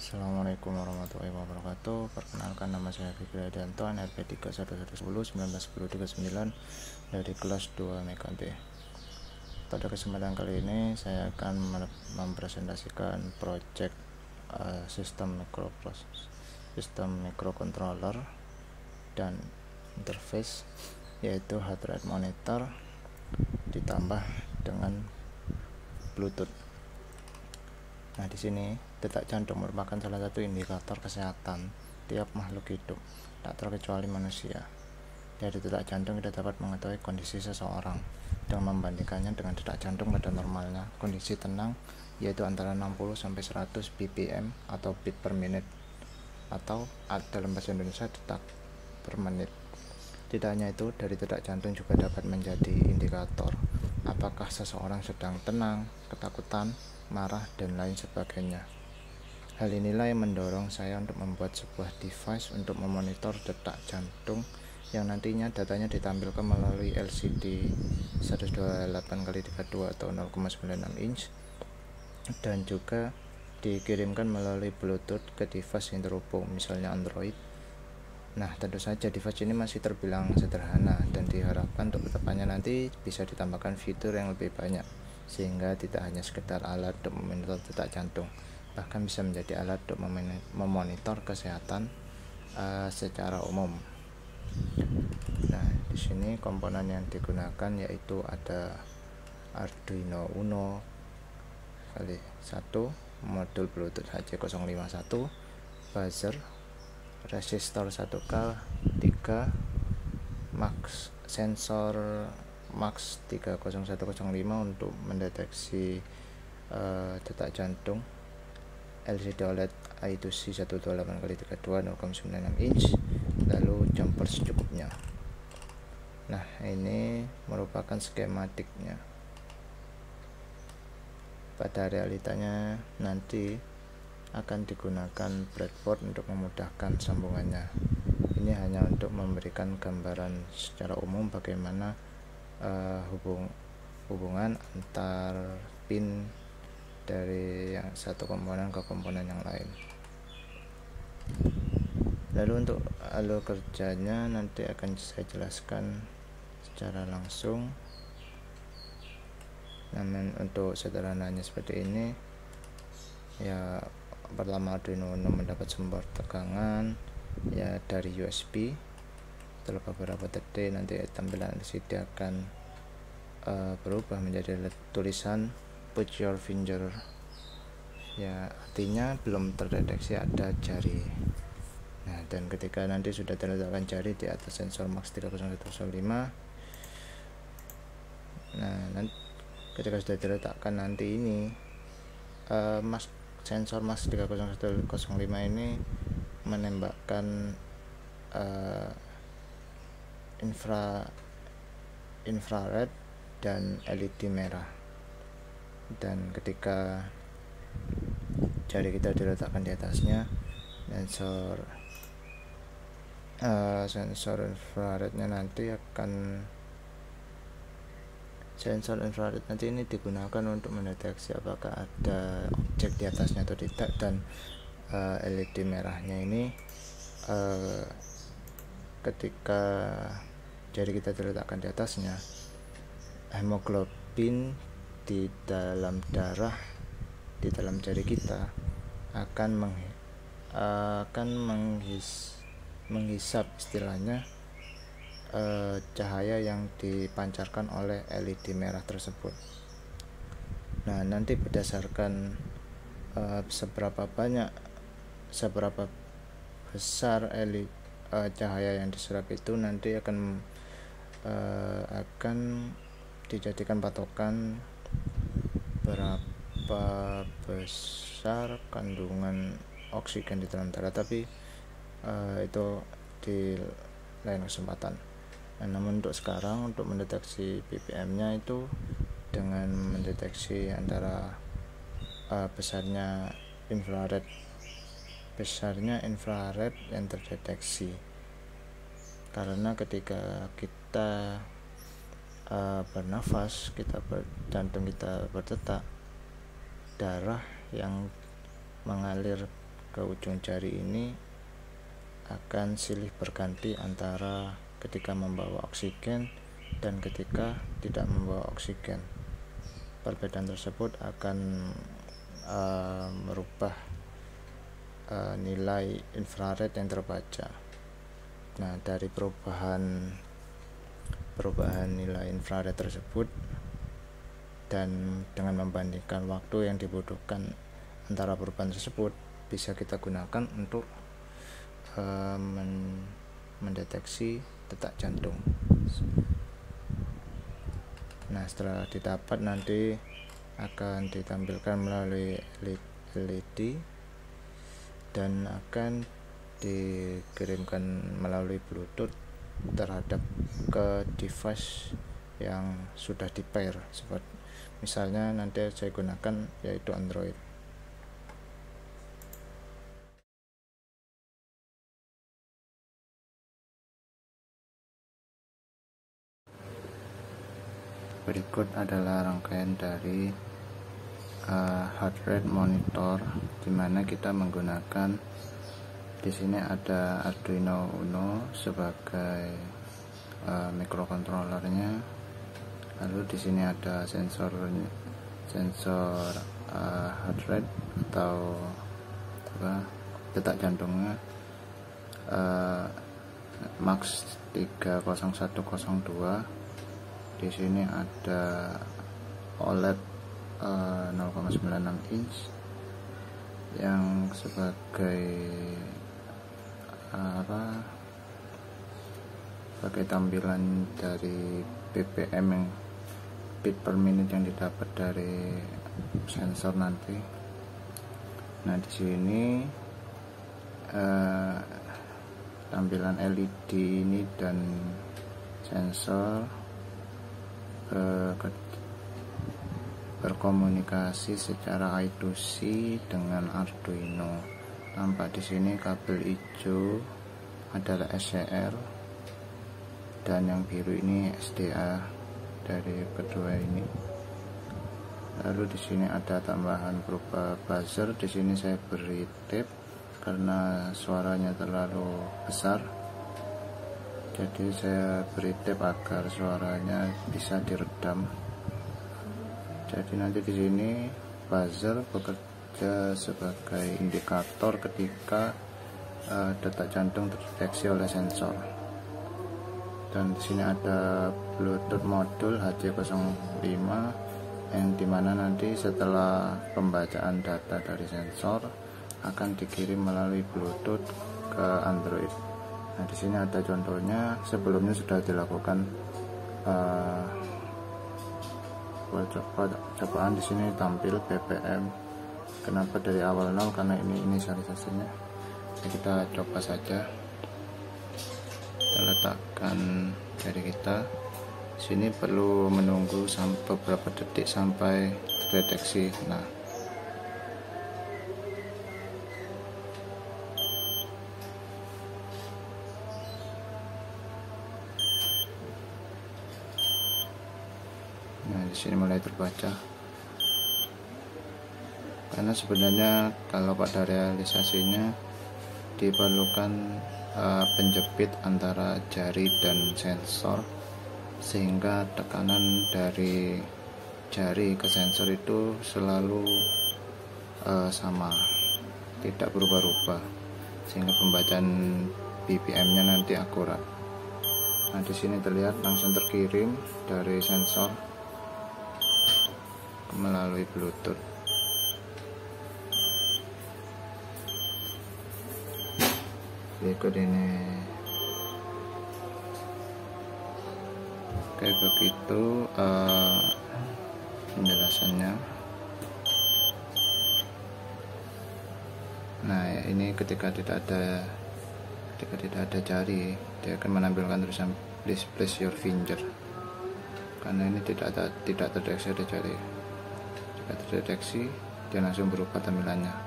Assalamualaikum warahmatullahi wabarakatuh. Perkenalkan, nama saya Fikri Adianto, NRP 31110 dari kelas 2 MKB. Pada kesempatan kali ini saya akan mempresentasikan project sistem microcontroller dan interface, yaitu heart rate monitor ditambah dengan Bluetooth. Nah, di sini detak jantung merupakan salah satu indikator kesehatan tiap makhluk hidup, tak terkecuali manusia. Dari detak jantung kita dapat mengetahui kondisi seseorang dengan membandingkannya dengan detak jantung pada normalnya. Kondisi tenang yaitu antara 60 sampai 100 bpm atau beat per minute, atau dalam bahasa Indonesia detak per menit. Tidak hanya itu, dari detak jantung juga dapat menjadi indikator apakah seseorang sedang tenang, ketakutan, marah, dan lain sebagainya. Hal inilah yang mendorong saya untuk membuat sebuah device untuk memonitor detak jantung yang nantinya datanya ditampilkan melalui LCD 128x32 atau 0,96 inch dan juga dikirimkan melalui Bluetooth ke device yang terhubung, misalnya Android. Nah, tentu saja device ini masih terbilang sederhana dan diharapkan untuk kedepannya nanti bisa ditambahkan fitur yang lebih banyak, sehingga tidak hanya sekedar alat untuk memonitor detak jantung, bahkan bisa menjadi alat untuk memonitor kesehatan secara umum. Nah, di sini komponen yang digunakan yaitu ada Arduino Uno kali 1, modul Bluetooth HC051, buzzer, resistor 1K, 3 max sensor max 30105 untuk mendeteksi detak jantung, LCD OLED I2C 128x32 0,96 inch, lalu jumper secukupnya. Nah, ini merupakan skematiknya. Pada realitanya nanti akan digunakan breadboard untuk memudahkan sambungannya. Ini hanya untuk memberikan gambaran secara umum bagaimana hubungan antar pin dari yang satu komponen ke komponen yang lain. Lalu untuk alur kerjanya nanti akan saya jelaskan secara langsung. Namun untuk sederhananya seperti ini ya, pertama Arduino Uno mendapat sumber tegangan ya dari USB. Setelah beberapa detik nanti tampilan LCD akan berubah menjadi tulisan put your finger, ya artinya belum terdeteksi ada jari. Nah, dan ketika nanti sudah terletakkan jari di atas sensor max 30105, nah nanti ketika sudah diletakkan nanti ini sensor max 30105 ini menembakkan infrared dan LED merah, dan ketika jari kita diletakkan di atasnya, sensor infrarednya nanti ini digunakan untuk mendeteksi apakah ada objek di atasnya atau tidak, dan LED merahnya ini ketika jari kita diletakkan di atasnya, hemoglobin di dalam darah di dalam jari kita akan menghisap istilahnya cahaya yang dipancarkan oleh LED merah tersebut. Nah, nanti berdasarkan seberapa besar LED cahaya yang diserap itu nanti akan dijadikan patokan berapa besar kandungan oksigen di dalam darah, tapi itu di lain kesempatan. Nah, namun untuk sekarang, untuk mendeteksi BPM-nya itu dengan mendeteksi antara besarnya infrared yang terdeteksi, karena ketika kita bernafas, jantung kita berdetak, darah yang mengalir ke ujung jari ini akan silih berganti antara ketika membawa oksigen dan ketika tidak membawa oksigen. Perbedaan tersebut akan merubah nilai infrared yang terbaca. Nah, dari perubahan nilai infrared tersebut dan dengan membandingkan waktu yang dibutuhkan antara perubahan tersebut, bisa kita gunakan untuk mendeteksi detak jantung. Nah, setelah didapat nanti akan ditampilkan melalui LED dan akan dikirimkan melalui Bluetooth terhadap ke device yang sudah di pair. Seperti misalnya nanti saya gunakan yaitu Android. Berikut adalah rangkaian dari heart rate monitor, dimana kita menggunakan di sini ada Arduino Uno sebagai microcontrollernya. Lalu di sini ada sensor heart rate atau detak jantungnya Max 30102. Di sini ada OLED 0,96 inch yang sebagai tampilan dari BPM yang bit per menit yang didapat dari sensor nanti. Nah, di sini tampilan LED ini dan sensor berkomunikasi secara I2C dengan Arduino. Tampak di sini kabel hijau adalah SCR dan yang biru ini SDA dari kedua ini. Lalu di sini ada tambahan berupa buzzer. Di sini saya beri tape karena suaranya terlalu besar. Jadi saya beri tape agar suaranya bisa diredam. Jadi nanti di sini buzzer bekerja sebagai indikator ketika detak jantung terdeteksi oleh sensor. Dan di sini ada Bluetooth modul HC05 yang dimana nanti setelah pembacaan data dari sensor akan dikirim melalui Bluetooth ke Android. Nah, di sini ada contohnya. Sebelumnya sudah dilakukan cobaan. Di sini tampil BPM. Kenapa dari awal 0? Karena ini inisialisasinya. Jadi kita coba saja. Kita letakkan jari kita. Sini perlu menunggu sampai beberapa detik sampai terdeteksi. Nah, di sini mulai terbaca. Karena sebenarnya kalau pada realisasinya diperlukan penjepit antara jari dan sensor, sehingga tekanan dari jari ke sensor itu selalu sama, tidak berubah-ubah, sehingga pembacaan BPM-nya nanti akurat. Nah, di sini terlihat langsung terkirim dari sensor melalui Bluetooth. Berikut ini. Oke, begitu penjelasannya. Nah, ini ketika tidak ada jari, dia akan menampilkan tulisan "Please place your finger", karena ini tidak terdeteksi ada jari. Jika terdeteksi, dia langsung berubah tampilannya.